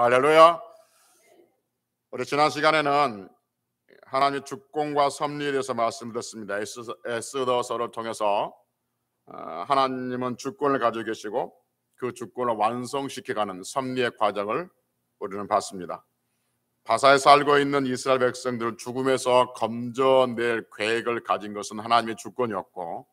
할렐루야. 우리 지난 시간에는 하나님의 주권과 섭리에 대해서 말씀드렸습니다. 에스더서를 통해서 하나님은 주권을 가지고 계시고 그 주권을 완성시켜가는 섭리의 과정을 우리는 봤습니다. 바사에 살고 있는 이스라엘 백성들을 죽음에서 건져낼 계획을 가진 것은 하나님의 주권이었고,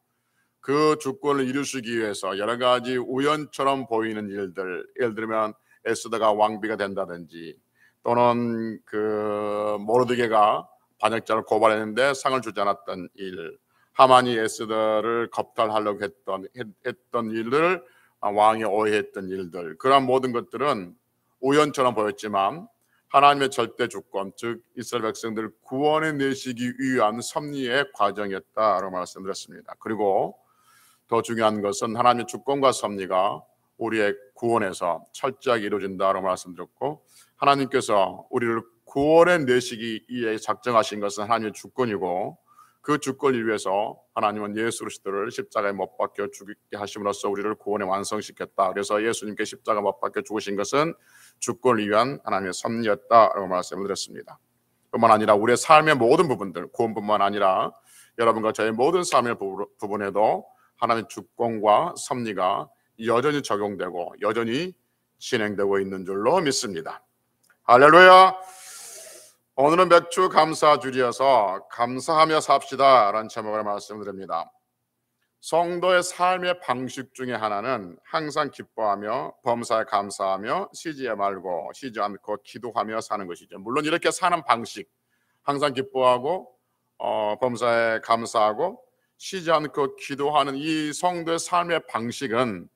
그 주권을 이루시기 위해서 여러 가지 우연처럼 보이는 일들, 예를 들면 에스더가 왕비가 된다든지, 또는 그 모르드게가 반역자를 고발했는데 상을 주지 않았던 일, 하만이 에스더를 겁탈하려고 했던 일을 왕이 오해했던 일들, 그러한 모든 것들은 우연처럼 보였지만 하나님의 절대 주권, 즉 이스라엘 백성들을 구원해 내시기 위한 섭리의 과정이었다라고 말씀드렸습니다. 그리고 더 중요한 것은 하나님의 주권과 섭리가 우리의 구원에서 철저하게 이루어진다라고 말씀드렸고, 하나님께서 우리를 구원해 내시기 위해 작정하신 것은 하나님의 주권이고, 그 주권을 위해서 하나님은 예수 그리스도를 십자가에 못 박혀 죽게 하심으로써 우리를 구원에 완성시켰다. 그래서 예수님께 십자가 못 박혀 죽으신 것은 주권을 위한 하나님의 섭리였다라고 말씀을 드렸습니다. 뿐만 아니라 우리의 삶의 모든 부분들, 구원뿐만 아니라 여러분과 저의 모든 삶의 부분에도 하나님의 주권과 섭리가 여전히 적용되고 여전히 진행되고 있는 줄로 믿습니다. 할렐루야. 오늘은 맥주 감사주일이어서 감사하며 삽시다 라는 제목으로 말씀드립니다. 성도의 삶의 방식 중에 하나는 항상 기뻐하며 범사에 감사하며 쉬지 않고 기도하며 사는 것이죠. 물론 이렇게 사는 방식, 항상 기뻐하고 범사에 감사하고 쉬지 않고 기도하는 이 성도의 삶의 방식은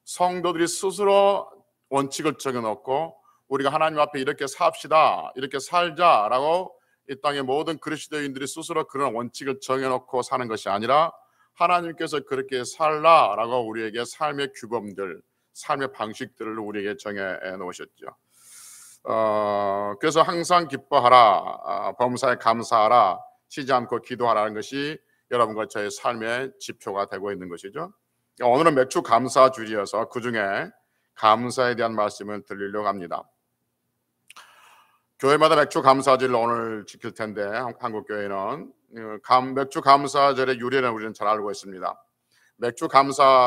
성도들이 스스로 원칙을 정해놓고 우리가 하나님 앞에 이렇게 삽시다, 이렇게 살자라고 이 땅의 모든 그리스도인들이 스스로 그런 원칙을 정해놓고 사는 것이 아니라 하나님께서 그렇게 살라라고 우리에게 삶의 규범들, 삶의 방식들을 우리에게 정해놓으셨죠. 그래서 항상 기뻐하라, 범사에 감사하라, 쉬지 않고 기도하라는 것이 여러분과 저의 삶의 지표가 되고 있는 것이죠. 오늘은 맥주 감사주일이어서 그 중에 감사에 대한 말씀을 드리려고 합니다. 교회마다 맥주 감사절을 오늘 지킬 텐데 한국교회는 맥주 감사절의 유래는 우리는 잘 알고 있습니다. 맥주 감사절은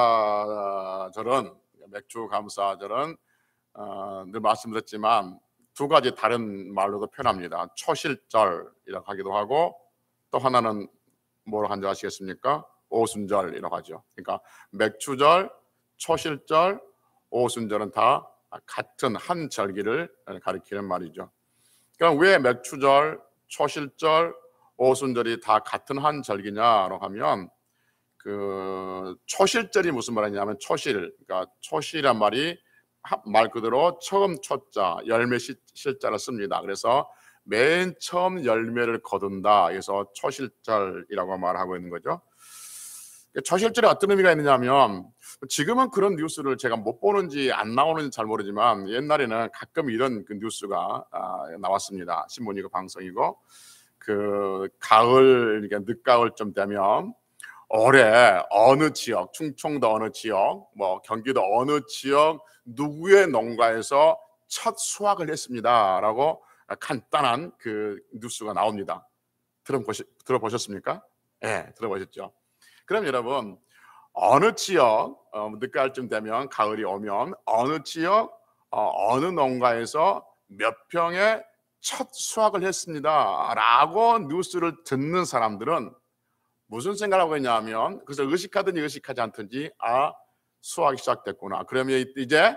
늘 말씀드렸지만 두 가지 다른 말로도 표현합니다. 초실절이라고 하기도 하고, 또 하나는 뭐로 한지 아시겠습니까? 오순절이라고 하죠. 그러니까 맥주절, 초실절, 오순절은 다 같은 한 절기를 가리키는 말이죠. 그럼 왜 맥주절, 초실절, 오순절이 다 같은 한 절기냐로 하면, 그 초실절이 무슨 말이냐면 그러니까 초실이란 말이 말 그대로 처음 초자, 열매 실자를 씁니다. 그래서 맨 처음 열매를 거둔다. 그래서 초실절이라고 말하고 있는 거죠. 초실절에 어떤 의미가 있느냐면, 지금은 그런 뉴스를 제가 못 보는지 안 나오는지 잘 모르지만 옛날에는 가끔 이런 그 뉴스가 나왔습니다. 신문이고 방송이고, 그 가을, 그러니까 늦가을쯤 되면 올해 어느 지역, 충청도 어느 지역, 뭐 경기도 어느 지역 누구의 농가에서 첫 수확을 했습니다라고 간단한 그 뉴스가 나옵니다. 들어보셨습니까? 네, 들어보셨죠? 그럼 여러분, 어느 지역 늦가을쯤 되면, 가을이 오면 어느 지역 어느 농가에서 몇 평에 첫 수확을 했습니다 라고 뉴스를 듣는 사람들은 무슨 생각을 하고 있냐면, 그래서 의식하든지 의식하지 않든지 수확이 시작됐구나, 그러면 이제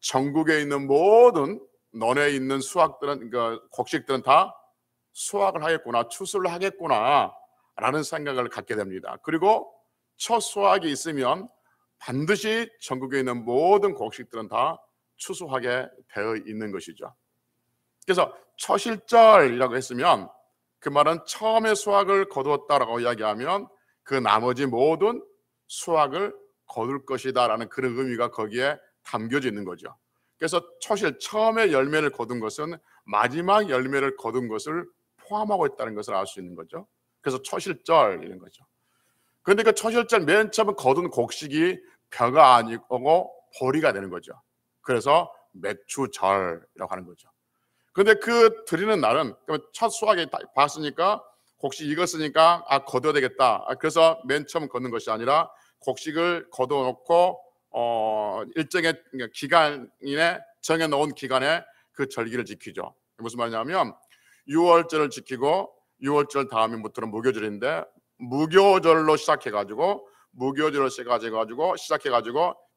전국에 있는 모든 논에 있는 수확들은, 그러니까 곡식들은 다 수확을 하겠구나, 추수를 하겠구나 라는 생각을 갖게 됩니다. 그리고 첫 수확이 있으면 반드시 전국에 있는 모든 곡식들은 다 추수하게 되어 있는 것이죠. 그래서 초실절이라고 했으면 그 말은 처음에 수확을 거두었다라고 이야기하면 그 나머지 모든 수확을 거둘 것이다 라는 그런 의미가 거기에 담겨져 있는 거죠. 그래서 초실, 처음에 열매를 거둔 것은 마지막 열매를 거둔 것을 포함하고 있다는 것을 알 수 있는 거죠. 그래서 초실절 이런 거죠. 그런데 그 초실절 맨 처음 거둔 곡식이 벼가 아니고 보리가 되는 거죠. 그래서 맥추절이라고 하는 거죠. 근데 그 드리는 날은 첫 수확이 봤으니까 곡식 익었으니까 거둬야 되겠다. 그래서 맨 처음 걷는 것이 아니라 곡식을 거둬놓고 일정의 기간에 정해놓은 기간에 그 절기를 지키죠. 무슨 말이냐면 6월절을 지키고 6월절 다음부터는 무교절인데 무교절로 시작해가지고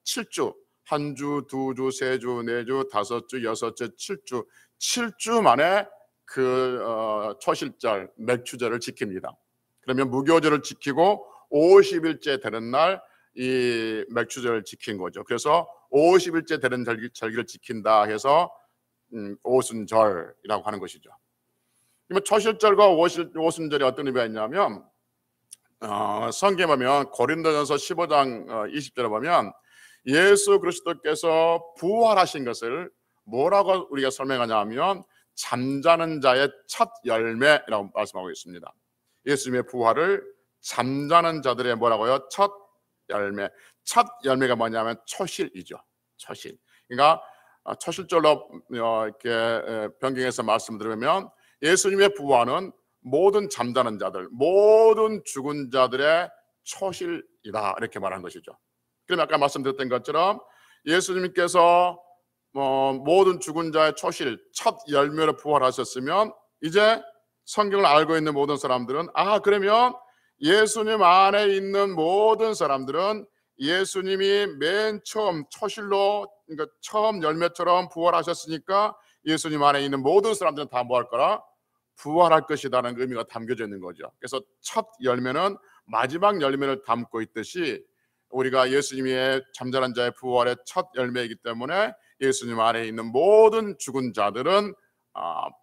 7주, 한 주, 두 주, 세 주, 네 주, 다섯 주, 여섯 주, 7주 만에 그 초실절 맥추절을 지킵니다. 그러면 무교절을 지키고 50일째 되는 날 이 맥추절을 지킨 거죠. 그래서 50일째 되는 절기를 지킨다 해서 오순절이라고 하는 것이죠. 그러면 초실절과 오순절이 어떤 의미가 있냐면 성경에 보면 고린도전서 15장 20절에 보면 예수 그리스도께서 부활하신 것을 뭐라고 우리가 설명하냐 하면 잠자는 자의 첫 열매라고 말씀하고 있습니다. 예수님의 부활을 잠자는 자들의 뭐라고요? 첫 열매. 첫 열매가 뭐냐면 초실이죠. 초실. 그러니까 초실절로 이렇게 변경해서 말씀드리면 예수님의 부활은 모든 잠자는 자들, 모든 죽은 자들의 초실이다 이렇게 말한 것이죠. 그럼 아까 말씀드렸던 것처럼 예수님께서 모든 죽은 자의 초실, 첫 열매로 부활하셨으면 이제 성경을 알고 있는 모든 사람들은 그러면 예수님 안에 있는 모든 사람들은 예수님이 맨 처음 초실로, 그러니까 처음 열매처럼 부활하셨으니까 예수님 안에 있는 모든 사람들은 다 뭐 할 거라? 부활할 것이라는 의미가 담겨져 있는 거죠. 그래서 첫 열매는 마지막 열매를 담고 있듯이 우리가 예수님의 잠자는 자의 부활의 첫 열매이기 때문에 예수님 안에 있는 모든 죽은 자들은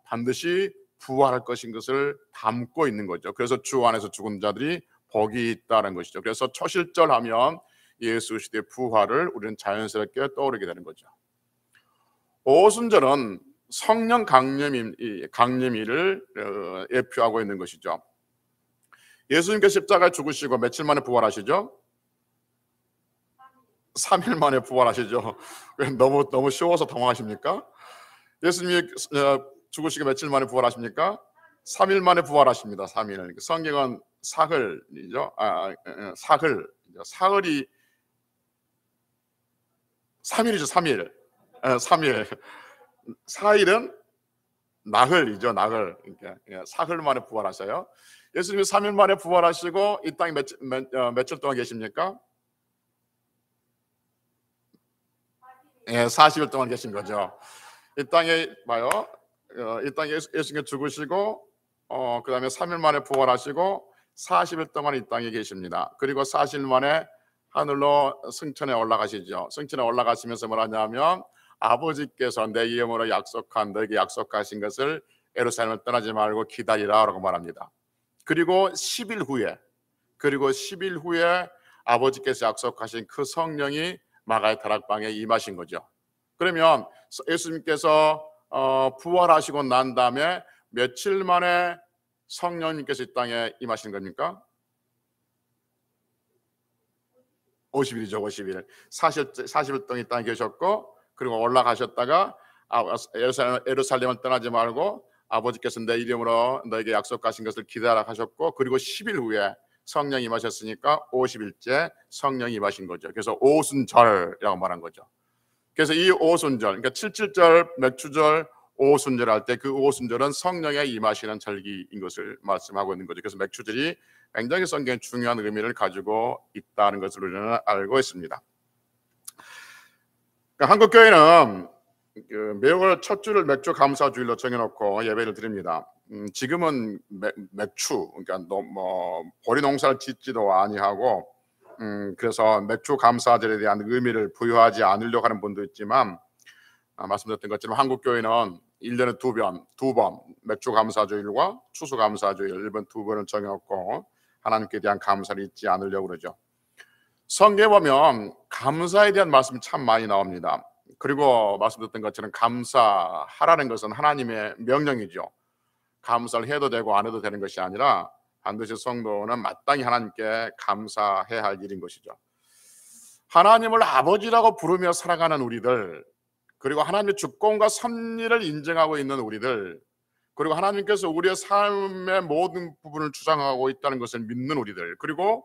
반드시 부활할 것인 것을 담고 있는 거죠. 그래서 주 안에서 죽은 자들이 복이 있다는 것이죠. 그래서 초실절 하면 예수 시대의 부활을 우리는 자연스럽게 떠오르게 되는 거죠. 오순절은 성령 강림일을 예표하고 있는 것이죠. 예수님께서 십자가에 죽으시고 며칠 만에 부활하시죠? 3일 만에 부활하시죠. 너무 쉬워서 당황하십니까? 예수님이 죽으시고 며칠 만에 부활하십니까? 3일 만에 부활하십니다. 3일. 성경은 사흘이죠. 사흘. 사흘이 3일이죠. 3일. 3일. 4일은 나흘이죠. 나흘. 그러니까 사흘 만에 부활하셔요. 예수님이 3일 만에 부활하시고 이 땅에 며칠 동안 계십니까? 40일 동안 계신 거죠. 이 땅에 봐요. 이 땅에 예수님이 죽으시고 그 다음에 3일 만에 부활하시고 40일 동안 이 땅에 계십니다. 그리고 40일 만에 하늘로 승천에 올라가시죠. 승천에 올라가시면서 뭐라냐면 아버지께서 내 이름으로 너에게 약속하신 것을 예루살렘을 떠나지 말고 기다리라 라고 말합니다. 그리고 10일 후에 아버지께서 약속하신 그 성령이 마가의 다락방에 임하신 거죠. 그러면 예수님께서 부활하시고 난 다음에 며칠 만에 성령님께서 이 땅에 임하신 겁니까? 50일이죠. 50일. 40일 동안 이 땅에 계셨고 그리고 올라가셨다가 예루살렘을 떠나지 말고 아버지께서 내 이름으로 너에게 약속하신 것을 기다려 하셨고 그리고 10일 후에 성령이 임하셨으니까 50일째 성령이 임하신 거죠. 그래서 오순절이라고 말한 거죠. 그래서 이 오순절, 그러니까 7.7절, 맥추절, 오순절 할 때 그 오순절은 성령의 임하시는 절기인 것을 말씀하고 있는 거죠. 그래서 맥추절이 굉장히 성경에 중요한 의미를 가지고 있다는 것을 우리는 알고 있습니다. 그러니까 한국 교회는 매월 첫 주를 맥주 감사주일로 정해놓고 예배를 드립니다. 지금은 맥주, 그러니까 보리 농사를 짓지도 아니하고 그래서 맥주 감사절에 대한 의미를 부여하지 않으려고 하는 분도 있지만 말씀드렸던 것처럼 한국 교회는 1년에 두 번 맥주 감사주일과 추수 감사주일 1번 두 번을 정해놓고 하나님께 대한 감사를 잊지 않으려고 그러죠. 성경에 보면 감사에 대한 말씀이 참 많이 나옵니다. 그리고 말씀드렸던 것처럼 감사하라는 것은 하나님의 명령이죠. 감사를 해도 되고 안 해도 되는 것이 아니라 반드시 성도는 마땅히 하나님께 감사해야 할 일인 것이죠. 하나님을 아버지라고 부르며 살아가는 우리들, 그리고 하나님의 주권과 섭리를 인정하고 있는 우리들, 그리고 하나님께서 우리의 삶의 모든 부분을 주장하고 있다는 것을 믿는 우리들, 그리고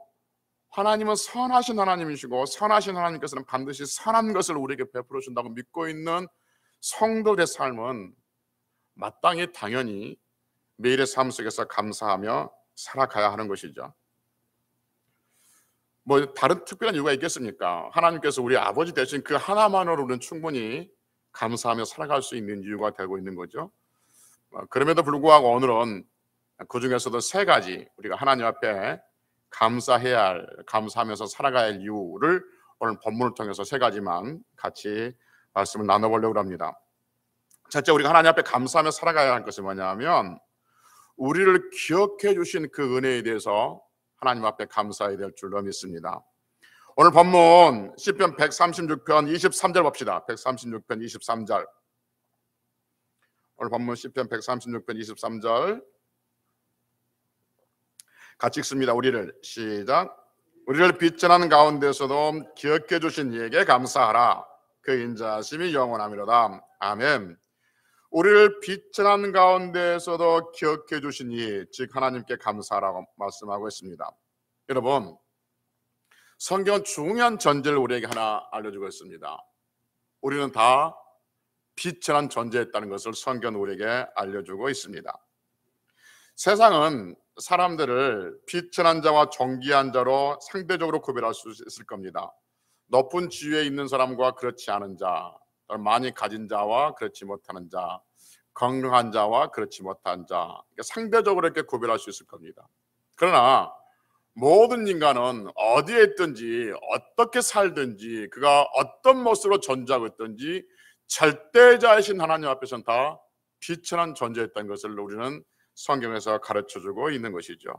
하나님은 선하신 하나님이시고 선하신 하나님께서는 반드시 선한 것을 우리에게 베풀어 준다고 믿고 있는 성도들의 삶은 마땅히 당연히 매일의 삶 속에서 감사하며 살아가야 하는 것이죠. 뭐 다른 특별한 이유가 있겠습니까? 하나님께서 우리 아버지 되신 그 하나만으로는 충분히 감사하며 살아갈 수 있는 이유가 되고 있는 거죠. 그럼에도 불구하고 오늘은 그 중에서도 세 가지 우리가 하나님 앞에 감사해야 할, 감사하면서 살아가야 할 이유를 오늘 본문을 통해서 세 가지만 같이 말씀을 나눠보려고 합니다. 첫째, 우리가 하나님 앞에 감사하며 살아가야 할 것이 뭐냐면 우리를 기억해 주신 그 은혜에 대해서 하나님 앞에 감사해야 될 줄로 믿습니다. 오늘 본문 시편 136편 23절 봅시다. 136편 23절. 오늘 본문 시편 136편 23절 같이 읽습니다. 우리를 시작. 우리를 비천하는 가운데서도 기억해 주신 이에게 감사하라. 그 인자하심이 영원하미로다. 아멘. 우리를 비천하는 가운데에서도 기억해 주신 이, 즉 하나님께 감사하라고 말씀하고 있습니다. 여러분, 성경은 중요한 전제를 우리에게 하나 알려주고 있습니다. 우리는 다 비천한 존재였다는 것을 성경은 우리에게 알려주고 있습니다. 세상은 사람들을 비천한 자와 존귀한 자로 상대적으로 구별할 수 있을 겁니다. 높은 지위에 있는 사람과 그렇지 않은 자, 많이 가진 자와 그렇지 못하는 자, 건강한 자와 그렇지 못한 자, 상대적으로 이렇게 구별할 수 있을 겁니다. 그러나 모든 인간은 어디에 있든지 어떻게 살든지 그가 어떤 모습으로 존재하고 있든지 절대자이신 하나님 앞에서는 다 비천한 존재였다는 것을 우리는 성경에서 가르쳐주고 있는 것이죠.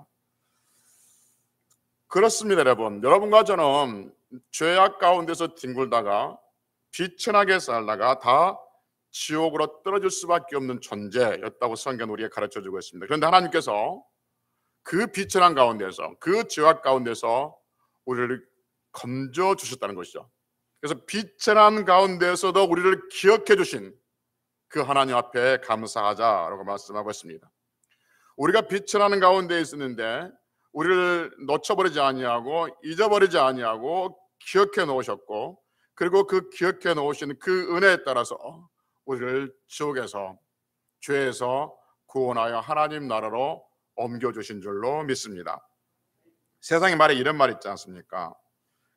그렇습니다. 여러분과 저는 죄악 가운데서 뒹굴다가 비천하게 살다가 다 지옥으로 떨어질 수밖에 없는 존재였다고 성경은 우리에게 가르쳐주고 있습니다. 그런데 하나님께서 그 비천한 가운데서, 그 죄악 가운데서 우리를 건져 주셨다는 것이죠. 그래서 비천한 가운데서도 우리를 기억해 주신 그 하나님 앞에 감사하자라고 말씀하고 있습니다. 우리가 비천하는 가운데 있었는데 우리를 놓쳐버리지 아니하고 잊어버리지 아니하고 기억해 놓으셨고, 그리고 그 기억해 놓으신 그 은혜에 따라서 우리를 지옥에서, 죄에서 구원하여 하나님 나라로 옮겨주신 줄로 믿습니다. 세상의 말에 이런 말 있지 않습니까?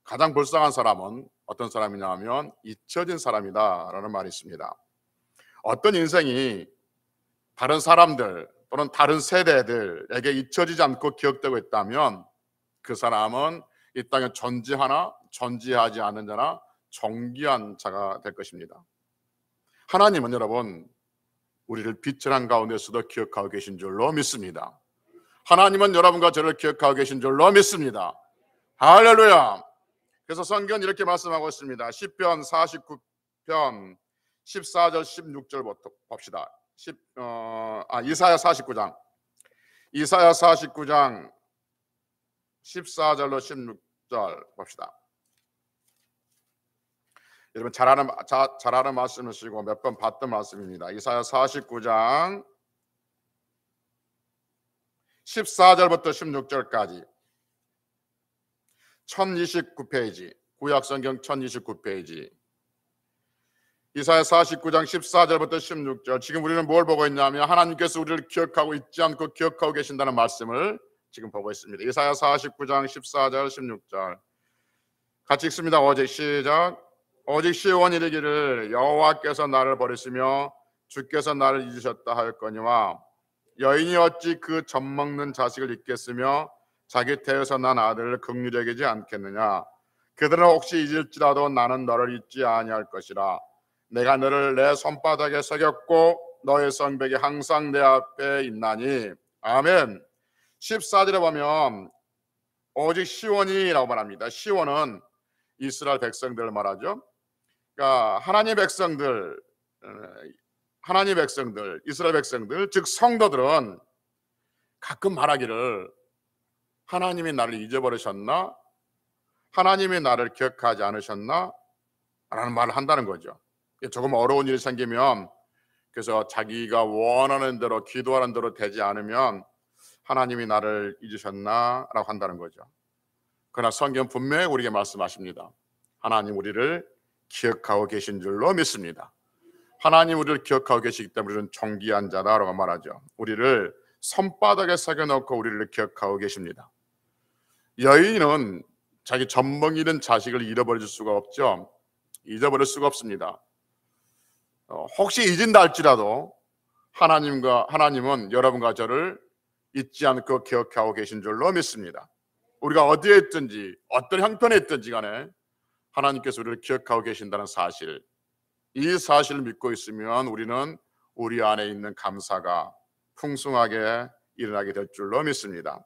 가장 불쌍한 사람은 어떤 사람이냐 하면 잊혀진 사람이다 라는 말이 있습니다. 어떤 인생이 다른 사람들 또는 다른 세대들에게 잊혀지지 않고 기억되고 있다면 그 사람은 이 땅에 존재하나 존재하지 않는 자나 존귀한 자가 될 것입니다. 하나님은 여러분 우리를 비천한 가운데서도 기억하고 계신 줄로 믿습니다. 하나님은 여러분과 저를 기억하고 계신 줄로 믿습니다. 할렐루야. 그래서 성경은 이렇게 말씀하고 있습니다. 시편 49편 14절 16절부터 봅시다. 이사야 49장 14절로 16절 봅시다. 여러분 잘 아는 말씀이시고 몇 번 봤던 말씀입니다. 이사야 49장 14절부터 16절까지 1029페이지, 구약성경 1029페이지, 이사야 49장 14절부터 16절. 지금 우리는 뭘 보고 있냐면 하나님께서 우리를 기억하고 있지 않고 기억하고 계신다는 말씀을 지금 보고 있습니다. 이사야 49장 14절 16절 같이 읽습니다. 오직 시작. 오직 시온이 이르기를 여호와께서 나를 버리시며 주께서 나를 잊으셨다 하였거니와 여인이 어찌 그 젖먹는 자식을 잊겠으며 자기 태에서 난 아들을 긍휼히 여기지 않겠느냐. 그들은 혹시 잊을지라도 나는 너를 잊지 아니할 것이라. 내가 너를 내 손바닥에 새겼고 너의 성벽이 항상 내 앞에 있나니. 아멘. 14절에 보면 오직 시온이라고 말합니다. 시온은 이스라엘 백성들을 말하죠. 그러니까 하나님의 백성들, 이스라엘 백성들, 즉 성도들은 가끔 말하기를 하나님이 나를 잊어버리셨나? 하나님이 나를 기억하지 않으셨나? 라는 말을 한다는 거죠. 조금 어려운 일이 생기면 그래서 자기가 원하는 대로 기도하는 대로 되지 않으면 하나님이 나를 잊으셨나라고 한다는 거죠. 그러나 성경 분명히 우리에게 말씀하십니다. 하나님 우리를 기억하고 계신 줄로 믿습니다. 하나님 우리를 기억하고 계시기 때문에 우리는 존귀한 자다라고 말하죠. 우리를 손바닥에 새겨놓고 우리를 기억하고 계십니다. 여인은 자기 젖먹이는 자식을 잃어버릴 수가 없죠. 잊어버릴 수가 없습니다. 혹시 잊은다 할지라도 하나님은 여러분과 저를 잊지 않고 기억하고 계신 줄로 믿습니다. 우리가 어디에 있든지 어떤 형편에 있든지 간에 하나님께서 우리를 기억하고 계신다는 사실, 이 사실을 믿고 있으면 우리는 우리 안에 있는 감사가 풍성하게 일어나게 될 줄로 믿습니다.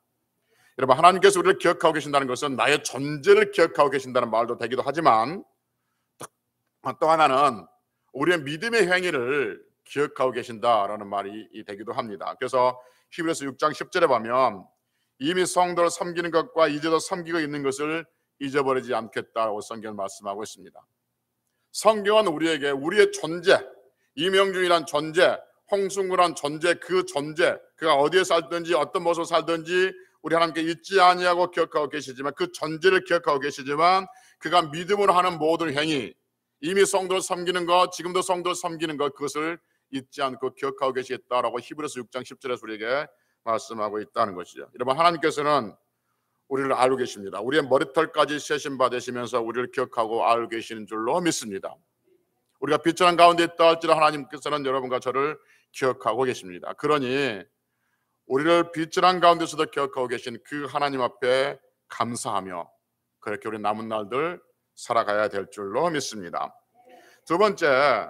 여러분, 하나님께서 우리를 기억하고 계신다는 것은 나의 존재를 기억하고 계신다는 말도 되기도 하지만 또 하나는 우리의 믿음의 행위를 기억하고 계신다라는 말이 되기도 합니다. 그래서 히브리서 6장 10절에 보면 이미 성도를 섬기는 것과 이제도 섬기고 있는 것을 잊어버리지 않겠다고 성경은 말씀하고 있습니다. 성경은 우리에게 우리의 존재, 이명중이란 존재, 홍순구란 존재, 그 존재, 그가 어디에 살든지 어떤 모습을 살든지 우리 하나님께 잊지 아니하고 기억하고 계시지만 그 존재를 기억하고 계시지만 그가 믿음으로 하는 모든 행위, 이미 성도를 섬기는 것, 지금도 성도를 섬기는 것, 그것을 잊지 않고 기억하고 계시겠다라고 히브리서 6장 10절에서 우리에게 말씀하고 있다는 것이죠. 여러분, 하나님께서는 우리를 알고 계십니다. 우리의 머리털까지 세심 받으시면서 우리를 기억하고 알고 계시는 줄로 믿습니다. 우리가 비천한 가운데 있다 할지라도 하나님께서는 여러분과 저를 기억하고 계십니다. 그러니 우리를 비천한 가운데서도 기억하고 계신 그 하나님 앞에 감사하며 그렇게 우리 남은 날들 살아가야 될 줄로 믿습니다. 두 번째,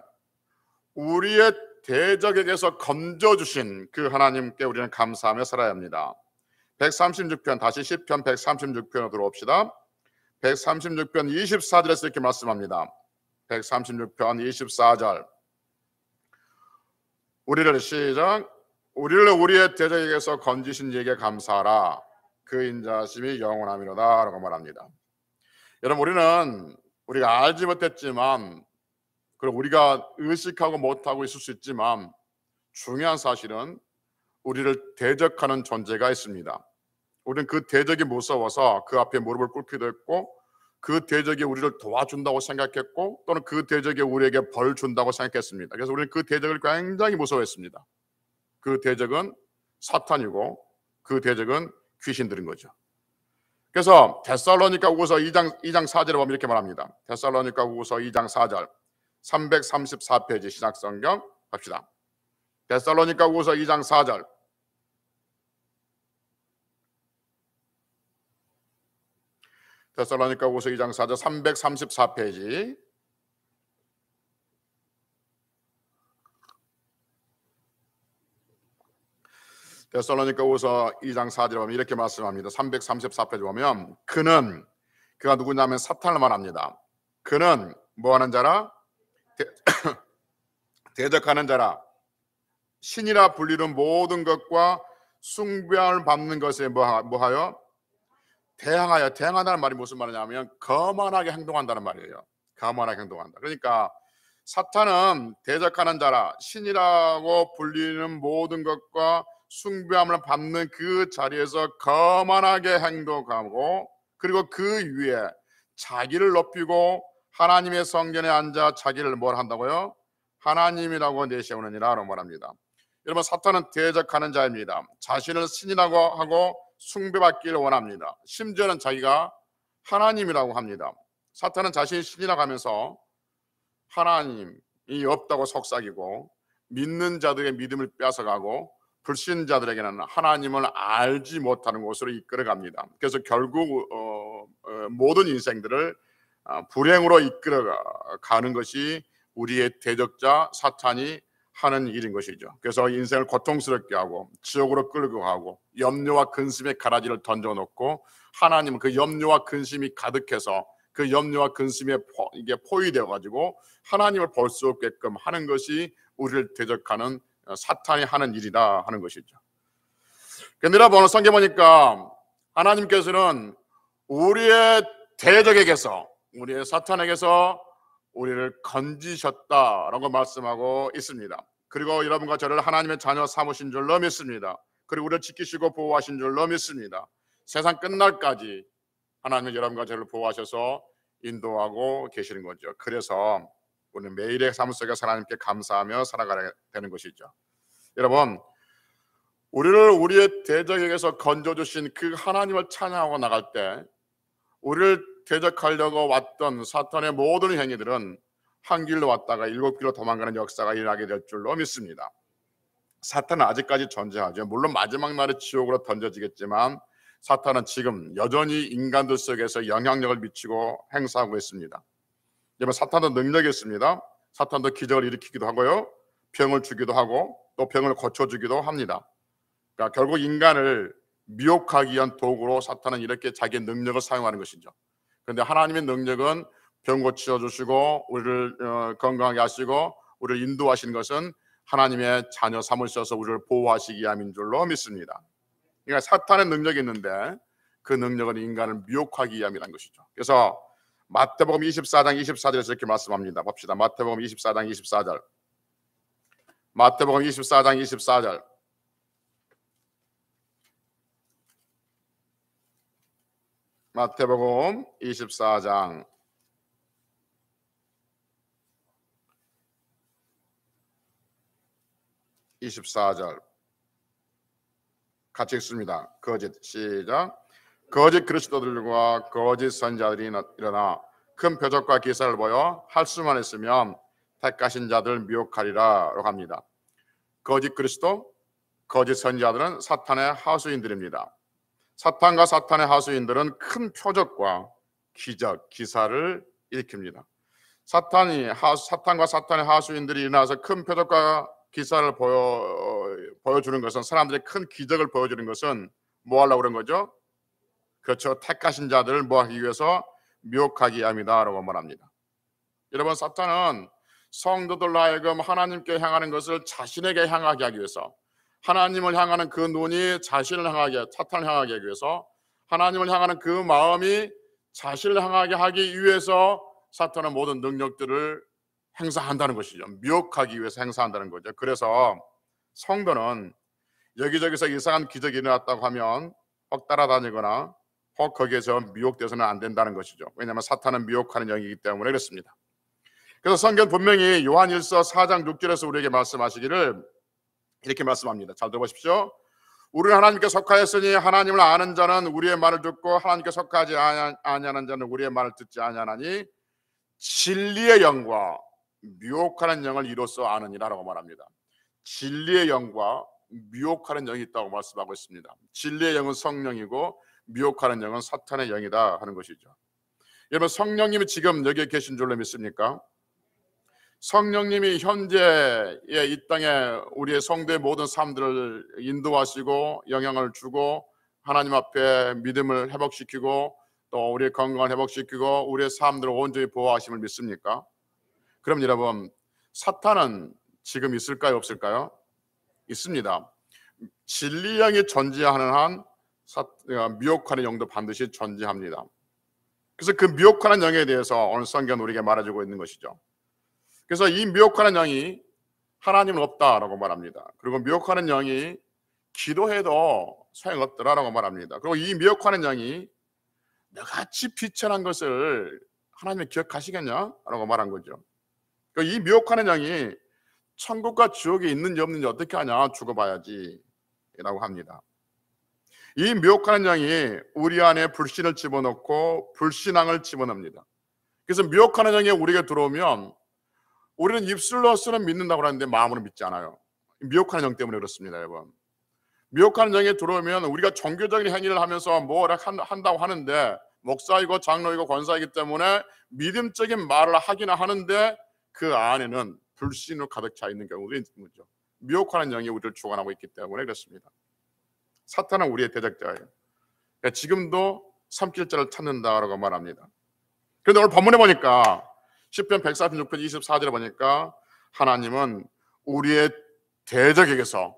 우리의 대적에게서 건져주신 그 하나님께 우리는 감사하며 살아야 합니다. 136편, 다시 시편 136편으로 들어옵시다. 136편 24절에서 이렇게 말씀합니다. 136편 24절, 우리를 우리의 대적에게서 건지신 이에게 감사하라. 그 인자심이 영원함이로다 라고 말합니다. 여러분, 우리가 알지 못했지만 그리고 우리가 의식하고 못하고 있을 수 있지만 중요한 사실은 우리를 대적하는 존재가 있습니다. 우리는 그 대적이 무서워서 그 앞에 무릎을 꿇기도 했고 그 대적이 우리를 도와준다고 생각했고 또는 그 대적이 우리에게 벌 준다고 생각했습니다. 그래서 우리는 그 대적을 굉장히 무서워했습니다. 그 대적은 사탄이고 그 대적은 귀신들인 거죠. 그래서 데살로니가후서 2장 4절에 보면 이렇게 말합니다. 데살로니가후서 2장 4절 334페이지 신약성경 갑시다. 데살로니가후서 2장 4절 데살로니가후서 2장 4절 334페이지 데살로니가후서 2장 4절에 보면 이렇게 말씀합니다. 334페이지 보면 그가 누구냐면 사탄을 말합니다. 그는 뭐하는 자라? 대적하는 자라. 신이라 불리는 모든 것과 숭배함을 받는 것에 뭐하여? 대항한다는 말이 무슨 말이냐면 거만하게 행동한다는 말이에요. 거만하게 행동한다. 그러니까 사탄은 대적하는 자라, 신이라고 불리는 모든 것과 숭배함을 받는 그 자리에서 거만하게 행동하고 그리고 그 위에 자기를 높이고 하나님의 성전에 앉아 자기를 뭘 한다고요? 하나님이라고 내세우느니라 라고 말합니다. 여러분, 사탄은 대적하는 자입니다. 자신을 신이라고 하고 숭배받기를 원합니다. 심지어는 자기가 하나님이라고 합니다. 사탄은 자신이 신이라고 하면서 하나님이 없다고 속삭이고 믿는 자들의 믿음을 뺏어가고 불신자들에게는 하나님을 알지 못하는 곳으로 이끌어갑니다. 그래서 결국 모든 인생들을 불행으로 이끌어가는 것이 우리의 대적자 사탄이 하는 일인 것이죠. 그래서 인생을 고통스럽게 하고 지옥으로 끌고 가고 염려와 근심의 가라지를 던져놓고 하나님은 그 염려와 근심이 가득해서 그 염려와 근심에 이게 포위되어 가지고 하나님을 볼 수 없게끔 하는 것이 우리를 대적하는 사탄이 하는 일이다 하는 것이죠. 그런데 오늘 성경 보니까 하나님께서는 우리의 대적에게서, 우리의 사탄에게서 우리를 건지셨다라고 말씀하고 있습니다. 그리고 여러분과 저를 하나님의 자녀 삼으신 줄로 믿습니다. 그리고 우리를 지키시고 보호하신 줄로 믿습니다. 세상 끝날까지 하나님은 여러분과 저를 보호하셔서 인도하고 계시는 거죠. 그래서 우리는 매일의 삶 속에서 하나님께 감사하며 살아가야 되는 것이죠. 여러분, 우리를 우리의 대적에게서 건져주신 그 하나님을 찬양하고 나갈 때 우리를 대적하려고 왔던 사탄의 모든 행위들은 한 길로 왔다가 7길로 도망가는 역사가 일어나게 될 줄로 믿습니다. 사탄은 아직까지 존재하죠. 물론 마지막 날에 지옥으로 던져지겠지만 사탄은 지금 여전히 인간들 속에서 영향력을 미치고 행사하고 있습니다. 여러분, 사탄도 능력이 있습니다. 사탄도 기적을 일으키기도 하고요, 병을 주기도 하고 또 병을 고쳐주기도 합니다. 그러니까 결국 인간을 미혹하기 위한 도구로 사탄은 이렇게 자기의 능력을 사용하는 것이죠. 그런데 하나님의 능력은 병 고쳐주시고 우리를 건강하게 하시고 우리를 인도하시는 것은 하나님의 자녀 삼으셔서 우리를 보호하시기 위함인 줄로 믿습니다. 그러니까 사탄의 능력이 있는데 그 능력은 인간을 미혹하기 위함이라는 것이죠. 그래서 마태복음 24장 24절에서 이렇게 말씀합니다. 봅시다. 마태복음 24장 24절. 마태복음 24장 24절. 마태복음 24장 24절 같이 읽습니다. 거짓, 시작. 거짓 그리스도들과 거짓 선지자들이 일어나 큰 표적과 기사를 보여 할 수만 있으면 택하신 자들 미혹하리라고 합니다. 거짓 그리스도, 거짓 선지자들은 사탄의 하수인들입니다. 사탄과 사탄의 하수인들은 큰 표적과 기적, 기사를 일으킵니다. 사탄과 사탄의 하수인들이 일어나서 큰 표적과 기사를 보여주는 것은, 사람들의 큰 기적을 보여주는 것은 뭐 하려고 그런 거죠? 그렇죠. 택하신 자들을 뭐 하기 위해서? 미혹하기 위함이다라고 말합니다. 여러분, 사탄은 성도들로 하여금 하나님께 향하는 것을 자신에게 향하게 하기 위해서, 하나님을 향하는 그 눈이 자신을 향하게, 사탄을 향하게 하기 위해서, 하나님을 향하는 그 마음이 자신을 향하게 하기 위해서 사탄은 모든 능력들을 행사한다는 것이죠. 미혹하기 위해서 행사한다는 거죠. 그래서 성도는 여기저기서 이상한 기적이 일어났다고 하면 혹 따라다니거나 혹 거기에서 미혹돼서는 안 된다는 것이죠. 왜냐하면 사탄은 미혹하는 영이기 때문에 그렇습니다. 그래서 성경 분명히 요한일서 4장 6절에서 우리에게 말씀하시기를 이렇게 말씀합니다. 잘 들어보십시오. 우리는 하나님께 속하였으니 하나님을 아는 자는 우리의 말을 듣고 하나님께 속하지 아니하는 자는 우리의 말을 듣지 아니하나니 진리의 영과 미혹하는 영을 이로써 아느니라라고 말합니다. 진리의 영과 미혹하는 영이 있다고 말씀하고 있습니다. 진리의 영은 성령이고 미혹하는 영은 사탄의 영이다 하는 것이죠. 여러분, 성령님이 지금 여기에 계신 줄로 믿습니까? 성령님이 현재 이 땅에 우리의 성도의 모든 삶들을 인도하시고 영향을 주고 하나님 앞에 믿음을 회복시키고 또 우리의 건강을 회복시키고 우리의 삶들을 온전히 보호하심을 믿습니까? 그럼 여러분, 사탄은 지금 있을까요, 없을까요? 있습니다. 진리 영이 존재하는 한 미혹하는 영도 반드시 존재합니다. 그래서 그 미혹하는 영에 대해서 오늘 성경은 우리에게 말해주고 있는 것이죠. 그래서 이 미혹하는 영이 하나님은 없다라고 말합니다. 그리고 미혹하는 영이 기도해도 소용없더라라고 말합니다. 그리고 이 미혹하는 영이 너같이 비천한 것을 하나님이 기억하시겠냐라고 말한 거죠. 이 미혹하는 영이 천국과 지옥에 있는지 없는지 어떻게 하냐? 죽어봐야지 라고 합니다. 이 미혹하는 영이 우리 안에 불신을 집어넣고 불신앙을 집어넣습니다. 그래서 미혹하는 영이 우리에게 들어오면 우리는 입술로서는 믿는다고 하는데 마음으로 믿지 않아요. 미혹하는 영 때문에 그렇습니다, 여러분. 미혹하는 영이 들어오면 우리가 종교적인 행위를 하면서 뭐라 한다고 하는데, 목사이고 장로이고 권사이기 때문에 믿음적인 말을 하기는 하는데 그 안에는 불신으로 가득 차 있는 경우도 있는 거죠. 미혹하는 영이 우리를 주관하고 있기 때문에 그렇습니다. 사탄은 우리의 대적자예요. 그러니까 지금도 삼킬자를 찾는다라고 말합니다. 그런데 오늘 본문에 보니까 시편 146편 24절에 보니까 하나님은 우리의 대적에게서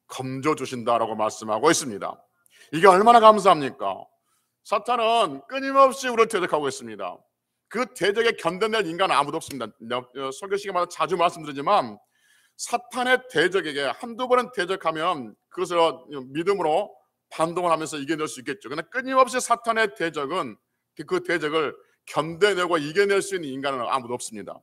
검줘 주신다라고 말씀하고 있습니다. 이게 얼마나 감사합니까? 사탄은 끊임없이 우리를 대적하고 있습니다. 그 대적에 견뎌낼 인간은 아무도 없습니다. 설교 시간마다 자주 말씀드리지만 사탄의 대적에게 한두 번은 대적하면 그것을 믿음으로 반동을 하면서 이겨낼 수 있겠죠. 그러나 끊임없이 사탄의 대적은 그 대적을 견뎌내고 이겨낼 수 있는 인간은 아무도 없습니다.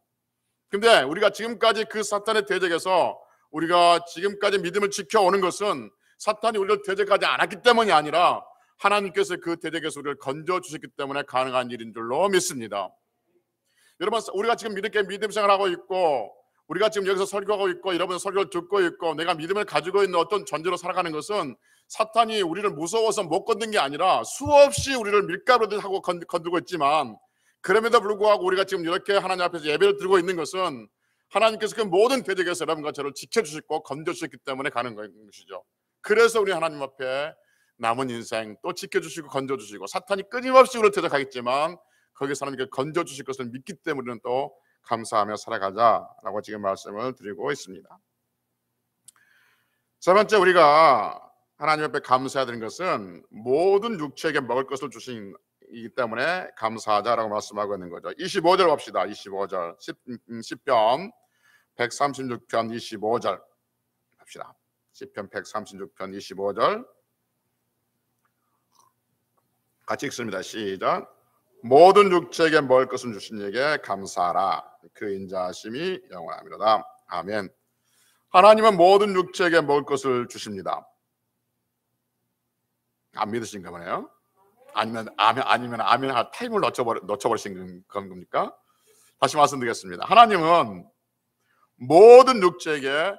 근데 우리가 지금까지 그 사탄의 대적에서 우리가 지금까지 믿음을 지켜오는 것은 사탄이 우리를 대적하지 않았기 때문이 아니라 하나님께서 그 대적에서 우리를 건져주셨기 때문에 가능한 일인 줄로 믿습니다. 여러분, 우리가 지금 이렇게 믿음 생활하고 있고 우리가 지금 여기서 설교하고 있고 여러분 설교를 듣고 있고 내가 믿음을 가지고 있는 어떤 존재로 살아가는 것은 사탄이 우리를 무서워서 못 건든 게 아니라 수없이 우리를 밀가루듯 하고 건들고 있지만 그럼에도 불구하고 우리가 지금 이렇게 하나님 앞에서 예배를 드리고 있는 것은 하나님께서 그 모든 대적에서 여러분과 저를 지켜주시고 건져주셨기 때문에 가는 것이죠. 그래서 우리 하나님 앞에 남은 인생 또 지켜주시고 건져주시고 사탄이 끊임없이 우리를 대적하겠지만 거기서 하나님께 건져주실 것을 믿기 때문에 또 감사하며 살아가자라고 지금 말씀을 드리고 있습니다. 세 번째, 우리가 하나님 앞에 감사해야 되는 것은 모든 육체에게 먹을 것을 주시기 때문에 감사하자라고 말씀하고 있는 거죠. 25절 봅시다. 25절 10편 136편 25절 봅시다. 10편 136편 25절 같이 읽습니다. 시작. 모든 육체에게 먹을 것을 주신 이에게 감사하라. 그 인자하심이 영원하리로다. 아멘. 하나님은 모든 육체에게 먹을 것을 주십니다. 안 믿으신가 보네요. 아니면 아멘 타임을 놓쳐버리신 겁니까? 다시 말씀드리겠습니다. 하나님은 모든 육체에게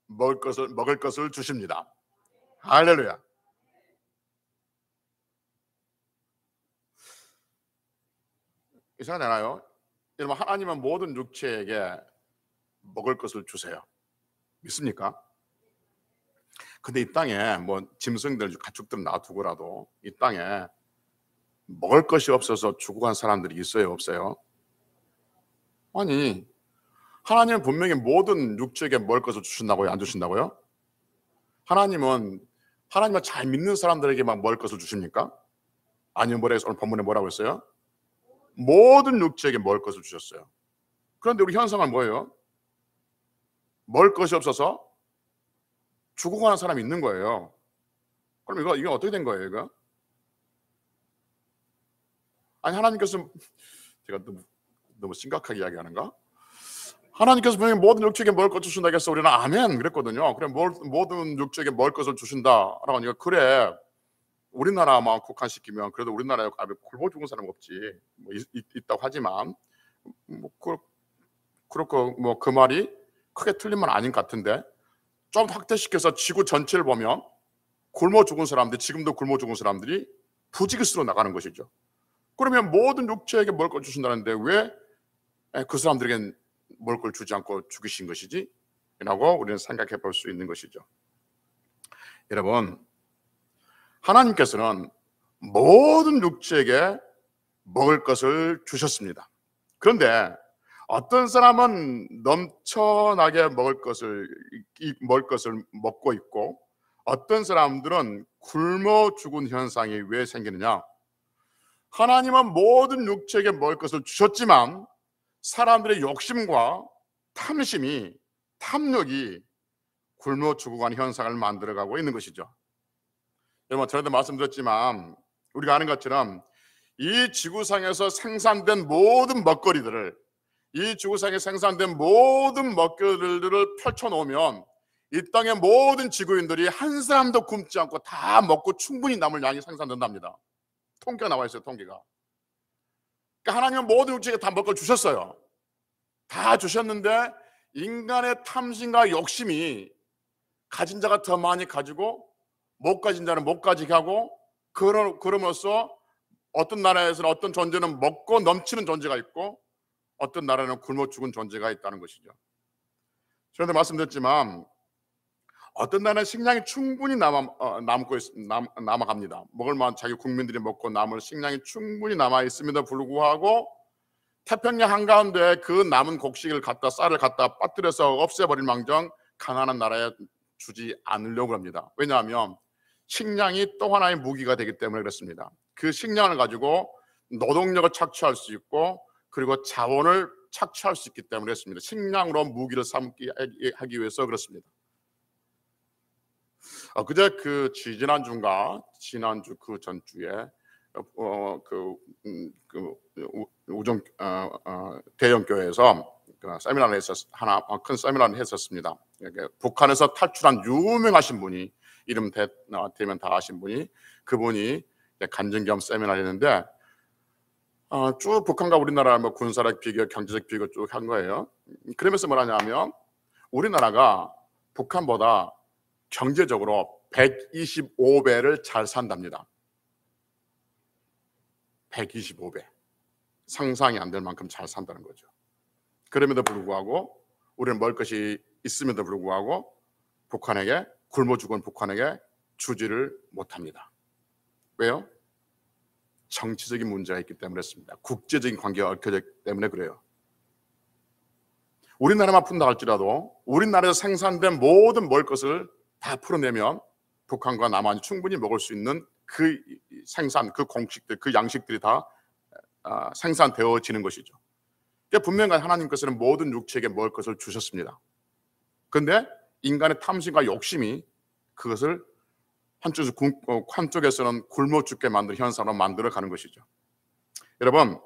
먹을 것을 주십니다. 할렐루야. 이상하잖아요. 여러분, 하나님은 모든 육체에게 먹을 것을 주세요. 믿습니까? 근데 이 땅에 뭐 짐승들, 가축들 놔두고라도 이 땅에 먹을 것이 없어서 죽어간 사람들이 있어요, 없어요? 아니, 하나님은 분명히 모든 육체에게 먹을 것을 주신다고요, 안 주신다고요? 하나님은 잘 믿는 사람들에게만 먹을 것을 주십니까? 아니면 오늘 본문에 뭐라고 했어요? 모든 육체에게 먹을 것을 주셨어요. 그런데 우리 현상은 뭐예요? 먹을 것이 없어서 죽어가는 사람이 있는 거예요. 그럼 이거 어떻게 된 거예요, 이거? 아니, 하나님께서 제가 너무 심각하게 이야기하는가? 하나님께서 분명히 모든 육체에게 먹을 것을 주신다고 해서 우리는 아멘 그랬거든요. 그래, 모든 육체에게 먹을 것을 주신다라고 하니까 그래, 우리나라만 국한시키면 그래도 우리나라에 굶어 죽은 사람 없지. 뭐 있다고 하지만 그렇고 뭐 그 말이 크게 틀린 말 아닌 것 같은데 좀 확대시켜서 지구 전체를 보면 굶어 죽은 사람들, 지금도 굶어 죽은 사람들이 부지기수로 나가는 것이죠. 그러면 모든 육체에게 먹을 걸 주신다는데 왜 그 사람들에겐 먹을 걸 주지 않고 죽이신 것이지? 라고 우리는 생각해 볼 수 있는 것이죠. 여러분, 하나님께서는 모든 육체에게 먹을 것을 주셨습니다. 그런데 어떤 사람은 넘쳐나게 먹을 것을 먹고 있고 어떤 사람들은 굶어 죽은 현상이 왜 생기느냐? 하나님은 모든 육체에게 먹을 것을 주셨지만 사람들의 욕심과 탐욕이 굶어 죽어가는 현상을 만들어가고 있는 것이죠. 여러분, 전에도 말씀드렸지만 우리가 아는 것처럼 이 지구상에서 생산된 모든 먹거리들을 펼쳐놓으면 이 땅의 모든 지구인들이 한 사람도 굶지 않고 다 먹고 충분히 남을 양이 생산된답니다. 통계가 나와 있어요, 통계가. 그러니까 하나님은 모든 육체에 다 먹을 걸 주셨어요. 다 주셨는데 인간의 탐심과 욕심이 가진 자가 더 많이 가지고 못 가진 자는 못 가지게 하고 그러면서 어떤 나라에서는 어떤 존재는 먹고 넘치는 존재가 있고 어떤 나라는 굶어 죽은 존재가 있다는 것이죠. 전에도 말씀드렸지만 어떤 나라는 식량이 충분히 남아갑니다. 먹을 만한 자기 국민들이 먹고 남을 식량이 충분히 남아 있음에도 불구하고 태평양 한가운데 그 남은 곡식을 쌀을 갖다 빠뜨려서 없애버릴 망정 가난한 나라에 주지 않으려고 합니다. 왜냐하면 식량이 또 하나의 무기가 되기 때문에 그렇습니다. 그 식량을 가지고 노동력을 착취할 수 있고 그리고 자원을 착취할 수 있기 때문에 그렇습니다. 식량으로 무기를 삼기 하기 위해서 그렇습니다. 그제 지난주 그 전주에 우정 대형 교회에서 세미나를 큰 세미나를 했었습니다. 북한에서 탈출한 유명하신 분이 이름 대면 다 아신 분이 그분이 간증겸 세미나를 했는데 쭉 북한과 우리나라 뭐 군사력 비교, 경제적 비교 쭉 한 거예요. 그러면서 뭐라냐면 우리나라가 북한보다 경제적으로 125배를 잘 산답니다. 125배. 상상이 안 될 만큼 잘 산다는 거죠. 그럼에도 불구하고 우리는 먹을 것이 있음에도 불구하고 북한에게 굶어 죽은 북한에게 주지를 못합니다. 왜요? 정치적인 문제가 있기 때문에 그렇습니다. 국제적인 관계가 얽혀져 있기 때문에 그래요. 우리나라만 푼다 할지라도 우리나라에서 생산된 모든 먹을 것을 다 풀어내면 북한과 남한이 충분히 먹을 수 있는 그 생산, 그 공식들, 그 양식들이 다 생산되어지는 것이죠. 분명히 하나님께서는 모든 육체에게 먹을 것을 주셨습니다. 그런데 인간의 탐심과 욕심이 그것을 한쪽에서는 굶어 죽게 만드는 현상으로 만들어 가는 것이죠. 여러분,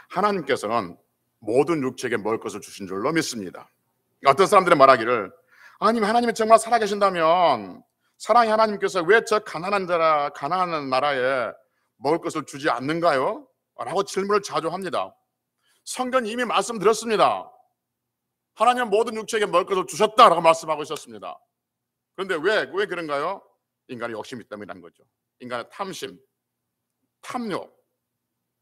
하나님께서는 모든 육체에게 먹을 것을 주신 줄로 믿습니다. 어떤 사람들은 말하기를 하나님이 정말 살아계신다면 사랑의 하나님께서 왜 저 가난한 나라에 먹을 것을 주지 않는가요? 라고 질문을 자주 합니다. 성경이 이미 말씀드렸습니다. 하나님은 모든 육체에게 먹을 것을 주셨다라고 말씀하고 있었습니다. 그런데 왜 그런가요? 인간의 욕심이 때문이라는 거죠. 인간의 탐심, 탐욕,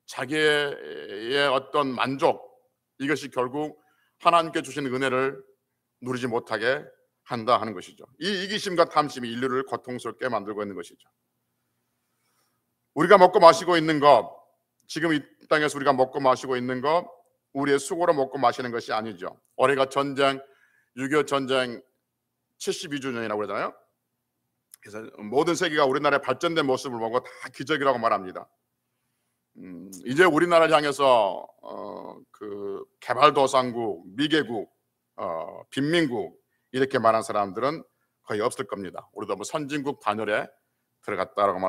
자기의 어떤 만족, 이것이 결국 하나님께 주신 은혜를 누리지 못하게 한다 하는 것이죠. 이 이기심과 탐심이 인류를 고통스럽게 만들고 있는 것이죠. 우리가 먹고 마시고 있는 것, 지금 이 땅에서 우리가 먹고 마시고 있는 것, 우리의 수고로 먹고 마시는 것이 아니죠. 올해가 6.25 전쟁 72주년이라고 그러잖아요. 그래서 모든 세계가 우리나라의 발전된 모습을 보고 다 기적이라고 말합니다. 이제 우리나라를 향해서 그 개발도상국, 미개국, 빈민국 이렇게 말한 사람들은 거의 없을 겁니다. 우리도 뭐 선진국 반열에 들어갔다라고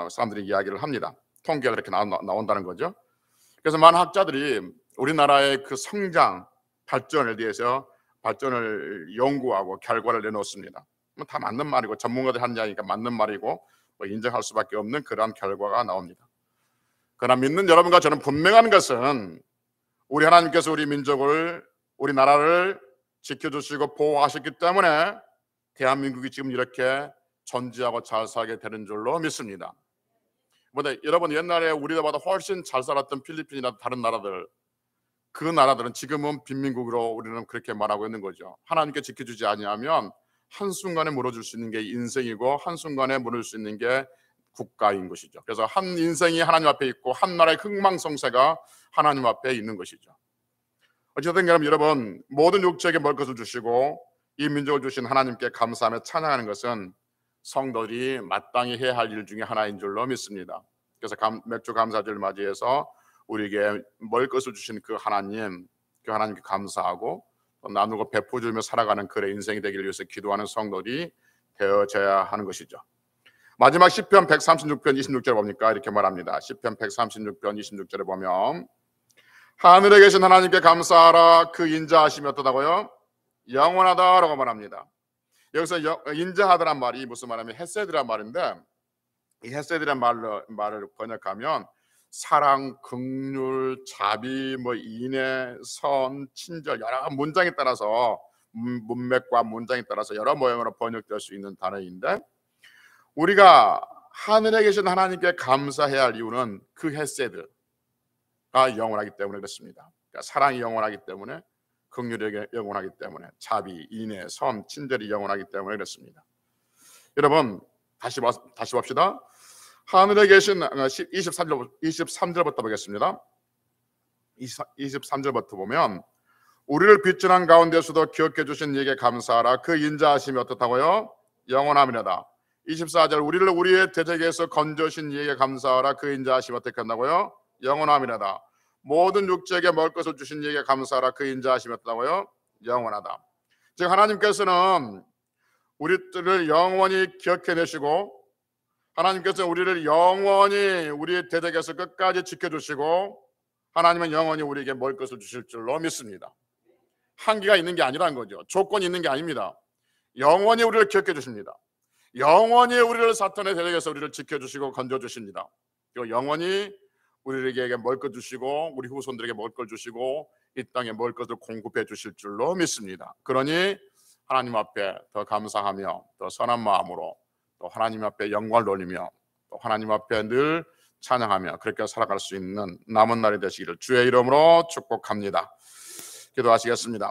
사람들이 이야기를 합니다. 통계가 그렇게 나온다는 거죠. 그래서 많은 학자들이 우리나라의 그 성장, 발전에 대해서 발전을 연구하고 결과를 내놓습니다. 다 맞는 말이고 전문가들 한 이야기니까 맞는 말이고 인정할 수밖에 없는 그러한 결과가 나옵니다. 그러나 믿는 여러분과 저는 분명한 것은 우리 하나님께서 우리 민족을, 우리 나라를 지켜주시고 보호하셨기 때문에 대한민국이 지금 이렇게 존재하고 잘 살게 되는 줄로 믿습니다. 여러분, 옛날에 우리보다 훨씬 잘 살았던 필리핀이나 다른 나라들, 그 나라들은 지금은 빈민국으로 우리는 그렇게 말하고 있는 거죠. 하나님께 지켜주지 아니하면 한순간에 무너질 수 있는 게 인생이고 한순간에 무너질 수 있는 게 국가인 것이죠. 그래서 한 인생이 하나님 앞에 있고 한 나라의 흥망성쇠가 하나님 앞에 있는 것이죠. 어쨌든 여러분, 모든 육체에게 먹을 것을 주시고 이 민족을 주신 하나님께 감사하며 찬양하는 것은 성도들이 마땅히 해야 할 일 중에 하나인 줄로 믿습니다. 그래서 맥주 감사절을 맞이해서 우리에게 먹을 것을 주신 그 하나님께 감사하고 나누고 베풀며 살아가는 그의 인생이 되기를 위해서 기도하는 성도들이 되어져야 하는 것이죠. 마지막 시편 136편 26절에 봅니까? 이렇게 말합니다. 시편 136편 26절에 보면 하늘에 계신 하나님께 감사하라. 그 인자하심이 어떠다고요? 영원하다라고 말합니다. 여기서 인자하다란 말이 무슨 말이냐면 헤세드란 말인데, 이 헤세드란 말을 번역하면 사랑, 긍휼, 자비, 인애, 선, 친절, 여러 문장에 따라서 문맥과 문장에 따라서 여러 모양으로 번역될 수 있는 단어인데, 우리가 하늘에 계신 하나님께 감사해야 할 이유는 그 헤세드가 영원하기 때문에 그렇습니다. 그러니까 사랑이 영원하기 때문에, 긍휼이 영원하기 때문에, 자비, 인애, 선, 친절이 영원하기 때문에 그렇습니다. 여러분, 다시 봅시다. 하늘에 계신 23절부터 보겠습니다. 23절부터 보면 우리를 빚진한 가운데서도 기억해 주신 이에게 감사하라. 그 인자하심이 어떻다고요? 영원함이라다. 24절 우리를 우리의 대적에서 건져신 이에게 감사하라. 그 인자하심이 어떻게 한다고요? 영원함이라다. 모든 육체에게 먹을 것을 주신 이에게 감사하라. 그 인자하심이었다고요? 영원하다. 즉 하나님께서는 우리들을 영원히 기억해내시고, 하나님께서 우리를 영원히 우리 대적에서 끝까지 지켜주시고, 하나님은 영원히 우리에게 먹을 것을 주실 줄로 믿습니다. 한계가 있는 게 아니라는 거죠. 조건이 있는 게 아닙니다. 영원히 우리를 기억해 주십니다. 영원히 우리를 사탄의 대적에서 우리를 지켜주시고 건져주십니다. 그리고 영원히 우리에게 먹을 것 주시고 우리 후손들에게 먹을 걸 주시고 이 땅에 먹을 것을 공급해 주실 줄로 믿습니다. 그러니 하나님 앞에 더 감사하며 더 선한 마음으로 또 하나님 앞에 영광을 돌리며 또 하나님 앞에 늘 찬양하며 그렇게 살아갈 수 있는 남은 날이 되시기를 주의 이름으로 축복합니다. 기도하시겠습니다.